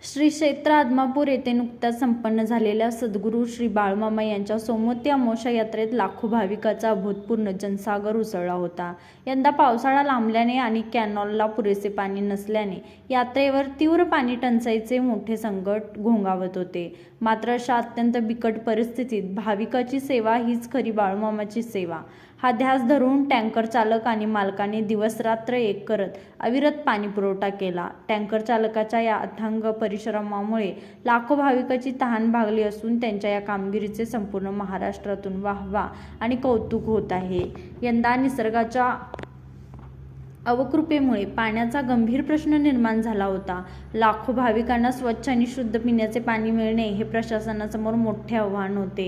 श्री क्षेत्र आदमापूर येथे नुकत्याच संपन्न झालेल्या सद्गुरू श्री बाळूमामा यांच्या सोमवती अमावस्या यात्रेत लाखो भाविकांचा अभूतपूर्व जनसागर उसळला होता. यंदा पावसाळा लांबल्याने आणि कॅनॉलला पुरेसे पाणी नसल्याने यात्रेवर तीव्र पाणी टंचाईचे मोठे संकट घोंगावत होते. मात्र अशा अत्यंत बिकट परिस्थितीत भाविकाची सेवा हीच खरी बाळूमामाची सेवा हा ध्यास धरून टँकर चालक आणि मालकाने दिवसरात्र एक करत अविरत पाणी पुरवठा केला. टँकर चालकाच्या या अथांग परिश्रमामुळे लाखो भाविकांची तहान भागली असून त्यांच्या या कामगिरीचे संपूर्ण महाराष्ट्रातून वाहवा आणि कौतुक होत आहे. यंदा निसर्गाच्या अवकृपेमुळे पाण्याचा गंभीर प्रश्न निर्माण झाला होता. लाखो भाविकांना स्वच्छ आणि शुद्ध पिण्याचे पाणी मिळणे हे प्रशासनासमोर मोठे आव्हान होते.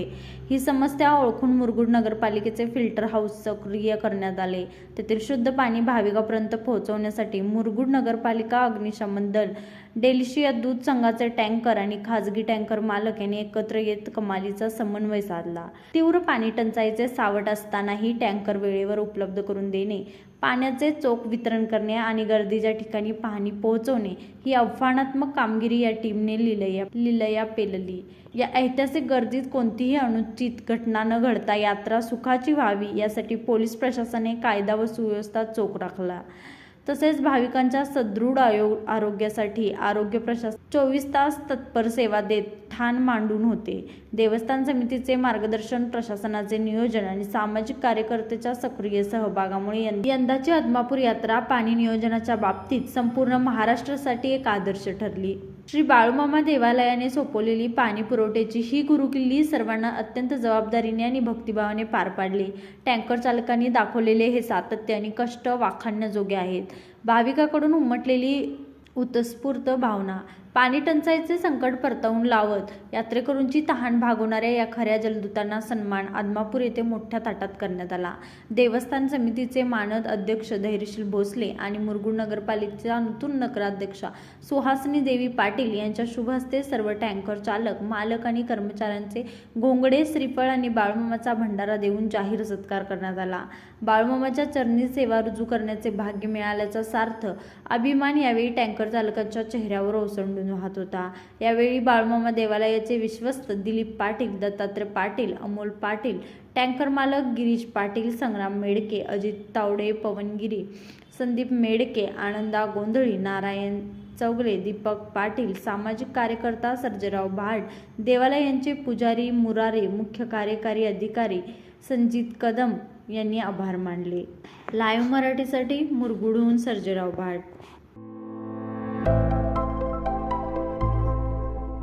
ही समस्या ओळखून मुरगुड नगरपालिकेचे फिल्टर हाऊस सक्रिय करण्यात आले. तेथील शुद्ध पाणी भाविकांपर्यंत पोहोचवण्यासाठी मुरगुड नगरपालिका, अग्निशमन दल, डेलशिया दूध संघाचे टँकर आणि खाजगी टँकर मालक यांनी एकत्र येत कमालीचा समन्वय साधला. तीव्र पाणी टंचाईचे सावट असतानाही टँकर वेळेवर उपलब्ध करून देणे, पाण्याचे चोख वितरण करणे आणि गर्दीच्या ठिकाणी पाणी पोहोचवणे ही आव्हानात्मक कामगिरी या टीमने लिलया पेलली. या ऐतिहासिक गर्दीत कोणतीही अनुचित घटना न घडता यात्रा सुखाची व्हावी यासाठी पोलीस प्रशासनाने कायदा व सुव्यवस्था चोख राखला. तसेच भाविकांच्या सदृढ आरोग्यासाठी आरोग्य प्रशासन 24 तास तत्पर सेवा देत ठाण मांडून होते. देवस्थान समितीचे मार्गदर्शन, प्रशासनाचे नियोजन आणि सामाजिक कार्यकर्त्यांच्या सक्रिय सहभागामुळे यंदाची आदमापूर यात्रा पाणी नियोजनाच्या बाबतीत संपूर्ण महाराष्ट्रासाठी एक आदर्श ठरली. श्री बाळूमामा देवालयाने सोपवलेली पाणी पुरवठ्याची ही गुरुकिल्ली सर्वांना अत्यंत जबाबदारीने आणि भक्तिभावाने पार पाडली. टँकर चालकांनी दाखवलेले हे सातत्य आणि कष्ट वाखाणण्याजोगे आहेत. भाविकांकडून उमटलेली उत्स्फूर्त भावना, पाणी टंचाईचे संकट परतवून लावत यात्रेकरूंची तहान भागवणाऱ्या या खऱ्या जलदूतांना सन्मान आदमापूर येथे मोठ्या थाटात करण्यात आला. देवस्थान समितीचे मानद अध्यक्ष धैर्यशील भोसले आणि मुरगुड नगरपालिकेच्या नूतन नगराध्यक्षा सुहासिनी देवी पाटील यांच्या शुभ हस्ते सर्व टँकर चालक, मालक आणि कर्मचाऱ्यांचे घोंगडे, श्रीफळ आणि बाळूमामाचा भंडारा देऊन जाहीर सत्कार करण्यात आला. बाळूमामाच्या चरणी सेवा रुजू करण्याचे भाग्य मिळाल्याचा सार्थ अभिमान यावेळी टँकर चालकांच्या चेहऱ्यावर ओसंडून वाहत होता. यावेळी बाळूमामा देवालयाचे विश्वस्त दिलीप पाटील, दत्तात्रय पाटील, अमोल पाटील, टँकर मालक गिरीश पाटील, संग्राम मेडके, अजित तावडे, पवन गिरी, संदीप मेडके, आनंदा गोंधळी, नारायण चौगले, दीपक पाटील, सामाजिक कार्यकर्ता सर्जेराव भाट, देवालयाचे पुजारी मुरारे, मुख्य कार्यकारी अधिकारी संजित कदम यांनी आभार मानले. लाईव्ह मराठीसाठी मुरगुडहून सर्जेराव भाट.